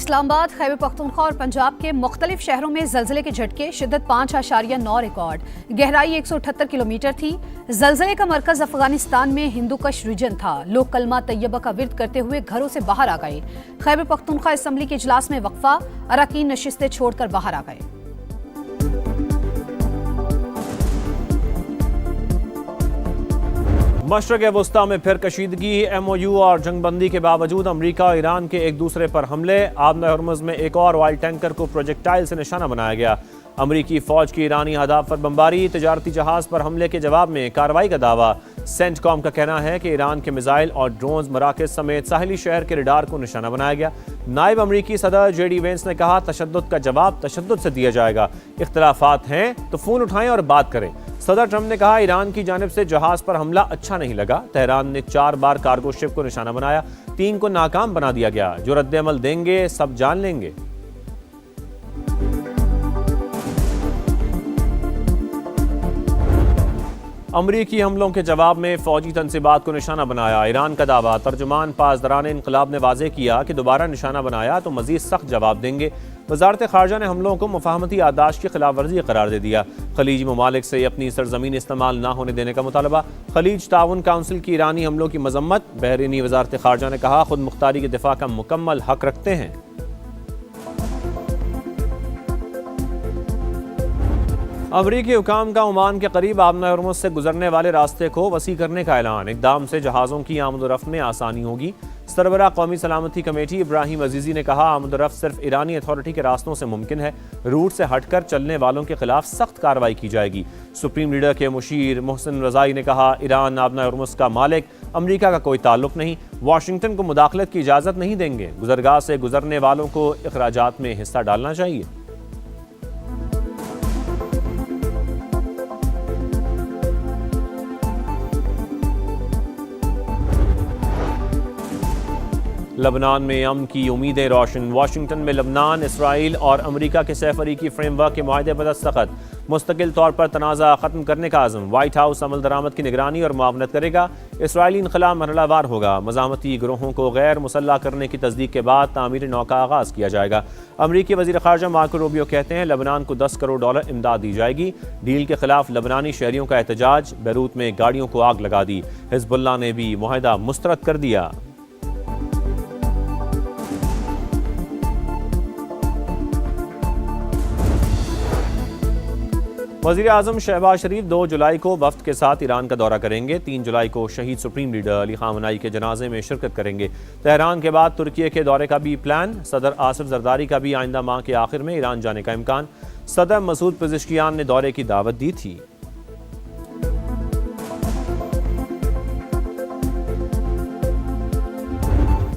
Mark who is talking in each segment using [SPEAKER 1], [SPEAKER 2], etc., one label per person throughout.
[SPEAKER 1] इस्लामाबाद, खैबर पख्तूनख्वा और पंजाब के मुख्तलिफ शहरों में जल्जले के झटके, शिद्दत 5.9 रिकॉर्ड, गहराई 178 किलोमीटर थी। जल्जले का मरकज अफगानिस्तान में हिंदूकश रीजन था। लोग कलमा तैयबा का विर्द करते हुए घरों से बाहर आ गए। खैबर पख्तूनख्वा असम्बली के इजलास में वक्फा, अरकान नशिस्तें छोड़कर बाहर आ गए।
[SPEAKER 2] मशरक़ वस्ता में फिर कशीदगी, MOU और जंगबंदी के बावजूद अमरीका और ईरान के एक दूसरे पर हमले। आबना हर्मुज़ में एक और ऑयल टैंकर को प्रोजेक्टाइल से निशाना बनाया गया। अमरीकी फौज की ईरानी अहदाफ पर बमबारी, तजारती जहाज पर हमले के जवाब में कार्रवाई का दावा। सेंटकॉम का कहना है कि ईरान के मिसाइल और ड्रोन्स मराकज़ समेत साहिली शहर के रडार को निशाना बनाया गया। नायब अमरीकी सदर JD वेंस ने कहा, तशद्दुद का जवाब तशद्दुद से दिया जाएगा। इख्तलाफात हैं तो फ़ोन उठाएं और बात करें। सदर ट्रंप ने कहा, ईरान की जानिब से जहाज पर हमला अच्छा नहीं लगा। तेहरान ने 4 बार कार्गो शिप को निशाना बनाया, 3 को नाकाम बना दिया गया। जो रद्द-ए-अमल देंगे सब जान लेंगे। अमरीकी हमलों के जवाब में फौजी तनसीबात को निशाना बनाया। ईरान का दावा, तर्जुमान पासदारान इनकलाब ने वाज़ेह किया कि दोबारा निशाना बनाया तो मजीद सख्त जवाब देंगे। वजारत खारजा ने हमलों को मुफाहमती आदाश की खिलाफ वर्जी करार दे दिया। खलीजी ममालिक से अपनी सरजमीन इस्तेमाल न होने देने का मुतालबा। खलीज ताउन काउंसिल की ईरानी हमलों की मजम्मत। बहरीनी वजारत खारजा ने कहा, खुद मुख्तारी के दिफा का मुकम्मल हक रखते हैं। अमरीकी हुकाम का ओमान के करीब आबना हर्मुज़ से गुजरने वाले रास्ते को वसी करने का ऐलान। इक़दाम से जहाज़ों की आमद-ओ-रफ़्त में आसानी होगी। सरबराह कौमी सलामती कमेटी इब्राहिम अजीज़ी ने कहा, आमद-ओ-रफ़्त सिर्फ ईरानी अथॉरिटी के रास्तों से मुमकिन है। रूट से हटकर चलने वालों के खिलाफ सख्त कार्रवाई की जाएगी। सुप्रीम लीडर के मुशीर मोहसिन रज़ाई ने कहा, ईरान आबना हर्मुज़ का मालिक, अमरीका का कोई ताल्लुक नहीं। वाशिंगटन को मुदाखलत की इजाज़त नहीं देंगे। गुजरगाह से गुजरने वालों को अखराजात में हिस्सा डालना चाहिए। लबनान में अमन की उम्मीदें रोशन। वाशिंगटन में लबनान, इसराइल और अमरीका के सैफरीकी फ्रेमवर्क के मुआहदे पर दस्तखत। मुस्तकिल तौर पर तनाज़ा ख़त्म करने का आज़म। वाइट हाउस अमल दरामद की निगरानी और मुआवनत करेगा। इसराइली इनखलाब मरहलावार होगा। मज़ामती गिरोहों को गैर मुसल्लह करने की तस्दीक के बाद तामीर नौ का आगाज़ किया जाएगा। अमरीकी वज़ीर ख़ारजा मार्को रूबियो कहते हैं, लबनान को $10 करोड़ इमदाद दी जाएगी। डील के खिलाफ लबनानी शहरियों का एहतजाज। बैरूत में गाड़ियों को आग लगा दी। हिज़्बुल्लाह ने भी मुआहदा मुस्तरद कर दिया। वज़ीर आज़म शहबाज शरीफ 2 जुलाई को वफ्द के साथ ईरान का दौरा करेंगे। 3 जुलाई को शहीद सुप्रीम लीडर अली खामनेई के जनाजे में शिरकत करेंगे। तेहरान के बाद तुर्की के दौरे का भी प्लान। सदर आसिफ जरदारी का भी आइंदा माह के आखिर में ईरान जाने का इम्कान। सदर मसूद पेज़ेश्कियान ने दौरे की दावत दी थी।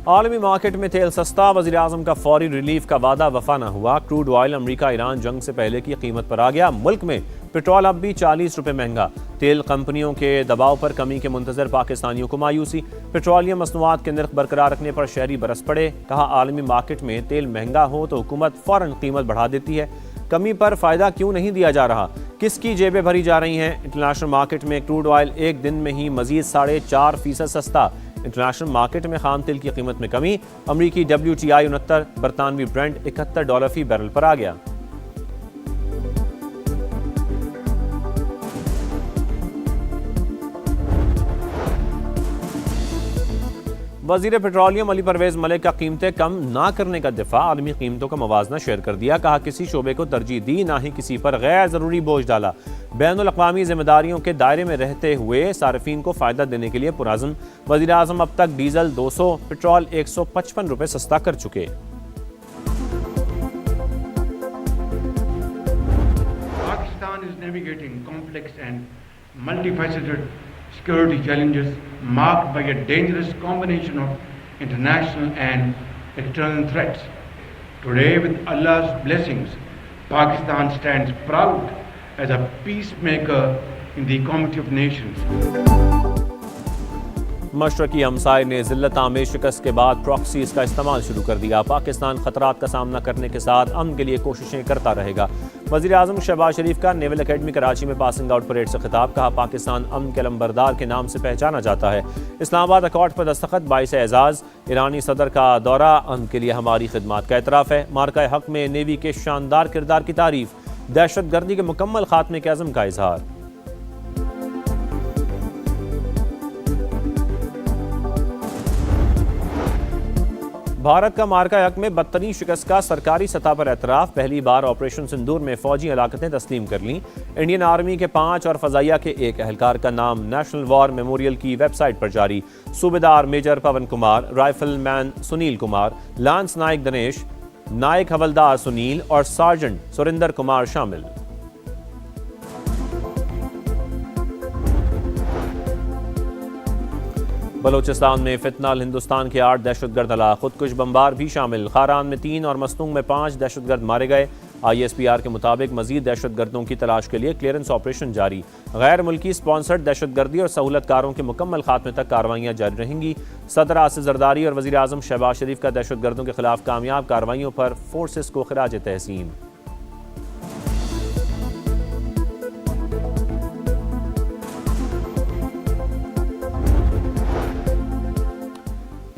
[SPEAKER 2] आलमी मार्केट में तेल सस्ता, वज़ीर आज़म का फौरी रिलीफ का वादा वफा न हुआ। क्रूड ऑयल अमरीका ईरान जंग से पहले की कीमत पर आ गया। मुल्क में पेट्रोल अब भी 40 रुपये महंगा। तेल कंपनियों के दबाव पर कमी के मुंतज़र पाकिस्तानियों को मायूसी। पेट्रोलियम मसनूआत के निर्ख बरकरार रखने पर शहरी बरस पड़े। कहा, आलमी मार्केट में तेल महंगा हो तो हुकूमत फ़ौरन कीमत बढ़ा देती है। कमी पर फ़ायदा क्यों नहीं दिया जा रहा? किसकी जेबें भरी जा रही हैं? इंटरनेशनल मार्केट में क्रूड ऑयल एक दिन में ही मज़ीद 4.5% सस्ता। इंटरनेशनल मार्केट में खाम तेल की कीमत में कमी। अमरीकी WTI 69, बरतानवी ब्रेंट $71 फी बैरल पर आ गया। वज़ीर पेट्रोलियम अली परवेज़ मलिक का कीमतें कम ना करने का दिफा। आलमी कीमतों का मवाजना शेयर कर दिया। कहा, किसी शोबे को तरजीह दी, ना ही किसी पर गैर ज़रूरी बोझ डाला। बैनुल अक़वामी जिम्मेदारियों के दायरे में रहते हुए सार्फिन को फ़ायदा देने के लिए पुरअज़्म। वज़ीर आज़म अब तक डीजल 200, पेट्रोल 155 रुपये सस्ता कर चुके।
[SPEAKER 3] Pakistan is navigating complex and multifaceted security challenges marked by a dangerous combination of international and external threats. Today, with Allah's blessings, Pakistan stands proud as a peacemaker in the Committee of Nations.
[SPEAKER 2] मशरकी हमसाये ने ज़िल्लत आमेज शिकस्त के बाद proxies का इस्तेमाल शुरू कर दिया। पाकिस्तान खतरात का सामना करने के साथ अमन के लिए कोशिशें करता रहेगा। वज़ीर आज़म शहबाज शरीफ का नेवल अकेडमी कराची में पासिंग आउट परेड से खिताब। कहा, पाकिस्तान अमन के लंबरदार के नाम से पहचाना जाता है। इस्लामाबाद अकॉर्ड पर दस्तखत, बाइस एजाज़। ईरानी सदर का दौरा, अमन के लिए हमारी खिदमत का एतराफ़ है। मार्का हक में नेवी के शानदार किरदार की तारीफ। दहशत गर्दी के मुकम्मल खात्मे के अज़म का इजहार। भारत का मार्का हक में बदतरीन शिकस्त का सरकारी सतह पर एतराफ़। पहली बार ऑपरेशन सिंदूर में फौजी हलाकतें तस्लीम कर लीं। इंडियन आर्मी के 5 और फ़ज़ाइया के 1 एहलकार का नाम नेशनल वॉर मेमोरियल की वेबसाइट पर जारी। सूबेदार मेजर पवन कुमार, राइफलमैन सुनील कुमार, लांस नायक दिनेश, नायक हवलदार सुनील और सार्जेंट सुरिंदर कुमार शामिल। बलोचिस्तान में फितनाल हिंदुस्तान के 8 दहशतगर्द हलाक, खुदकुश बमबार भी शामिल। खारान में 3 और मस्तूंग में 5 दहशतगर्द मारे गए। ISPR के मुताबिक मजीद दहशतगर्दों की तलाश के लिए क्लियरेंस ऑपरेशन जारी। गैर मुल्की स्पॉन्सर्ड दहशतगर्दी और सहूलतकारों के मुकम्मल खात्मे तक कार्रवाइयाँ जारी रहेंगी। सदर आसिफ जरदारी और वज़ीर आज़म शहबाज शरीफ का दहशतगर्दों के खिलाफ कामयाब कार्रवाइयों पर फोर्सेस को खिराज तहसीन।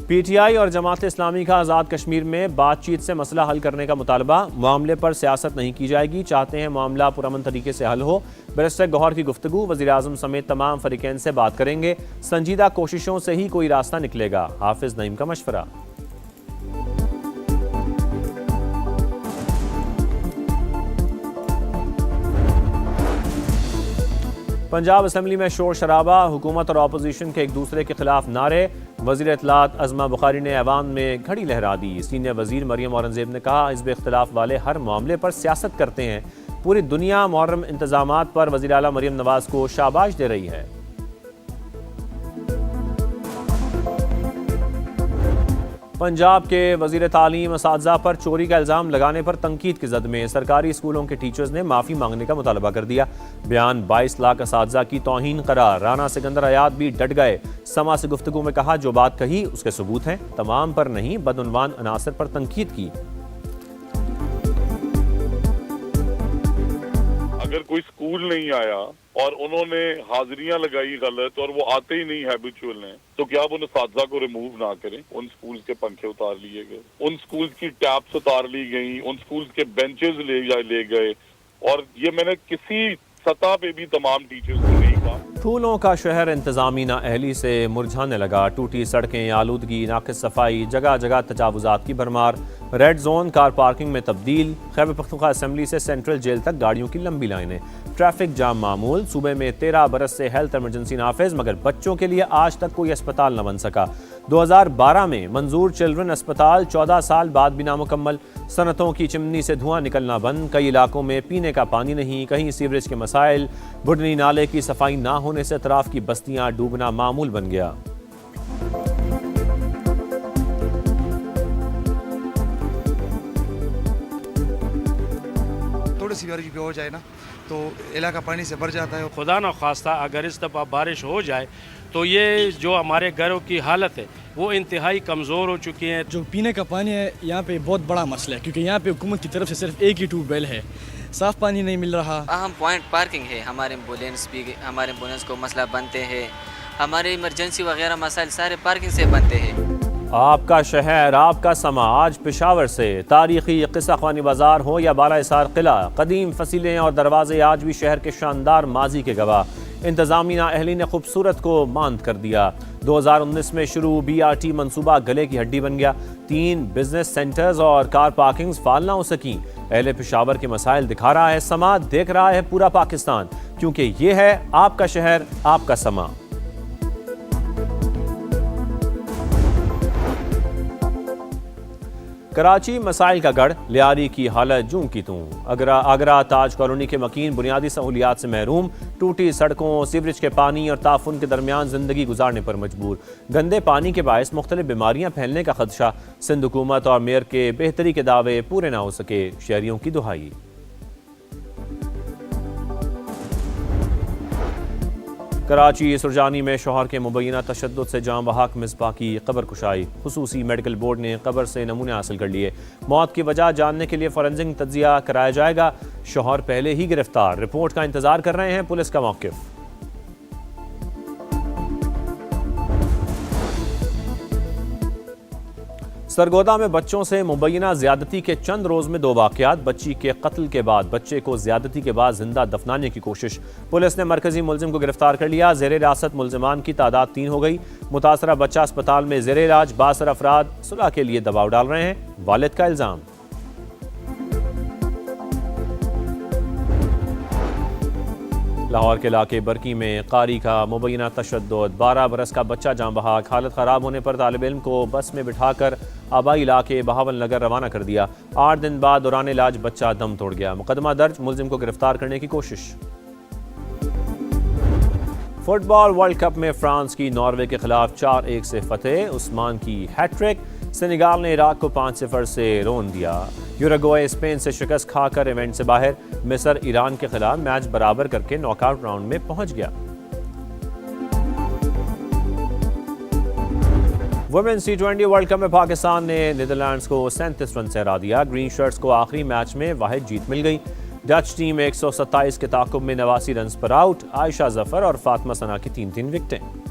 [SPEAKER 2] PTI और जमात इस्लामी का आज़ाद कश्मीर में बातचीत से मसला हल करने का मुतालबा। मामले पर सियासत नहीं की जाएगी, चाहते हैं मामला पुरअमन तरीके से हल हो। बैरिस्टर गौहर की गुफ्तगू, वज़ीर आज़म समेत तमाम फरीकैन से बात करेंगे, संजीदा कोशिशों से ही कोई रास्ता निकलेगा। हाफिज नईम का मशवरा। पंजाब असम्बली में शोर शराबा, हुकूमत और अपोजिशन के एक दूसरे के खिलाफ नारे। वज़ीर इत्तलात अज़मा बुखारी ने ऐवान में घड़ी लहरा दी। सीनियर वज़ीर मरियम औरंगज़ेब ने कहा, हिज़्ब इख्तिलाफ वाले हर मामले पर सियासत करते हैं। पूरी दुनिया मुहर्रम इंतज़ामात पर वज़ीर आला मरियम नवाज़ को शाबाश दे रही है। पंजाब के वज़ीर तालीम असातिज़ा पर चोरी का इल्ज़ाम लगाने पर तनकीद की जद में सरकारी स्कूलों के टीचर्स ने माफ़ी मांगने का मुतालबा कर दिया। बयान 22 लाख असातिज़ा की तौहीन करार। राना सिकंदर हयात भी डट गए। समा से गुफ्तगू में कहा, जो बात कही उसके सबूत हैं, तमाम पर नहीं, बदउनवान अनासर पर तनकीद की।
[SPEAKER 4] अगर कोई स्कूल नहीं आया और उन्होंने हाजिरियां लगाई गलत और वो आते ही नहीं हैबिचुअल हैं, तो क्या वो असातिज़ा को रिमूव ना करें? उन स्कूल्स के पंखे उतार लिए गए, उन स्कूल्स की टैप्स उतार ली गई, उन स्कूल्स के बेंचेस ले गए। और ये मैंने किसी सतह पे भी तमाम टीचर्स को नहीं कहा।
[SPEAKER 2] फूलों का शहर इंतजामी नाअहली से मुरझाने लगा। टूटी सड़कें, आलूदगी, नाकिस सफाई, जगह जगह तजावुजात की भरमार। रेड जोन कार पार्किंग में तब्दील। खैबर पख्तूनख्वा असम्बली से सेंट्रल जेल तक गाड़ियों की लंबी लाइनें। ट्रैफिक जाम मामूल। सूबे में 13 बरस से हेल्थ इमरजेंसी नाफिज, मगर बच्चों के लिए आज तक कोई अस्पताल न बन सका। 2012 में मंजूर चिल्ड्रन अस्पताल 14 साल बाद भी नामुकम्मल। सनतों की चिमनी से धुआं निकलना बंद। कई इलाकों में पीने का पानी नहीं, कहीं सीवरेज के मसाइल। बुडनी नाले की सफाई ना होने से अतराफ की बस्तियां डूबना मामूल बन गया।
[SPEAKER 5] थोड़ी सी बारिश भी हो जाए ना तो इलाका पानी से भर जाता है।
[SPEAKER 6] खुदा न खास्ता अगर इस दफ़ा बारिश हो जाए तो ये जो हमारे घरों की हालत है वो इंतहाई कमज़ोर हो चुकी है।
[SPEAKER 7] जो पीने का पानी है यहाँ पे बहुत बड़ा मसला है, क्योंकि यहाँ पे हुकूमत की तरफ से सिर्फ एक ही ट्यूबवेल है, साफ़ पानी नहीं मिल रहा।
[SPEAKER 8] अहम पॉइंट पार्किंग है। हमारे एम्बुलेंस को मसला बनते हैं, हमारे इमरजेंसी वगैरह मसाइल सारे पार्किंग से बनते हैं।
[SPEAKER 2] आपका शहर, आपका समा। आज पेशावर से तारीखी किस्सा ख़वानी बाज़ार हो या बाला हिसार किला, कदीम फसीलें और दरवाजे आज भी शहर के शानदार माजी के गवाह। इंतज़ामिया अहली ने खूबसूरत को मांद कर दिया। 2019 में शुरू BRT मंसूबा गले की हड्डी बन गया। 3 बिजनेस सेंटर्स और कार पार्किंग्स फाल ना हो सकी। अहले पेशावर के मसाइल दिखा रहा है समा, देख रहा है पूरा पाकिस्तान, क्योंकि ये है आपका शहर, आपका समा। कराची मसाइल का गढ़, लियारी की हालत जूं की तूं। आगरा ताज कॉलोनी के मकीन बुनियादी सहूलियात से महरूम। टूटी सड़कों, सीवरेज के पानी और ताफुन के दरमियान जिंदगी गुजारने पर मजबूर। गंदे पानी के बायस मुख्तलिफ बीमारियां फैलने का खदशा। सिंध हुकूमत और मेयर के बेहतरी के दावे पूरे ना हो सके, शहरियों की दुहाई। कराची सुरजानी में शौहर के मुबैना तशद्दुद से जाँ बहक मिसबाह की कब्र कुशाई। खुसूसी मेडिकल बोर्ड ने कब्र से नमूने हासिल कर लिए। मौत की वजह जानने के लिए फॉरेंसिक तज्जिया कराया जाएगा। शौहर पहले ही गिरफ्तार, रिपोर्ट का इंतजार कर रहे हैं पुलिस का मौक़िफ़। सरगोदा में बच्चों से मुबैना ज्यादती के चंद रोज में 2 वाक़यात। बच्ची के कत्ल के बाद बच्चे को ज्यादती के बाद जिंदा दफनाने की कोशिश। पुलिस ने मरकजी मुलजिम को गिरफ्तार कर लिया। ज़ेरे हिरासत मुलजिमान की तादाद 3 हो गई। मुतासरा बच्चा अस्पताल में ज़ेरे इलाज। 62 अफराद सुलह के लिए दबाव डाल रहे हैं, वालिद का इल्जाम। लाहौर के इलाके बरकी में कारी का मुबैना तशद्दुद। 12 बरस का बच्चा जाँ बहक। हालत ख़राब होने पर तालिब इल्म को बस में बिठाकर आबाई इलाके बहावल नगर रवाना कर दिया। 8 दिन बाद दौरान इलाज बच्चा दम तोड़ गया। मुकदमा दर्ज, मुलजिम को गिरफ्तार करने की कोशिश। फुटबॉल वर्ल्ड कप में फ्रांस की नॉर्वे के खिलाफ 4-1 से फतेह। उस्मान की हैट्रिक। सेनेगाल ने इराक को 5-0 से रोन दिया। यूरुग्वे स्पेन से शिकस्त खाकर इवेंट से बाहर। मिस्र ईरान के खिलाफ मैच बराबर करके नॉकआउट राउंड में पहुंच गया। वुमेन्स T20 वर्ल्ड कप में पाकिस्तान ने नीदरलैंड्स को 37 रन से हरा दिया। ग्रीन शर्ट्स को आखिरी मैच में वाहिद जीत मिल गई। डच टीम 127 के ताकुब में 89 रन पर आउट। आयशा जफर और फातिमा सना की 3-3 विकेटें।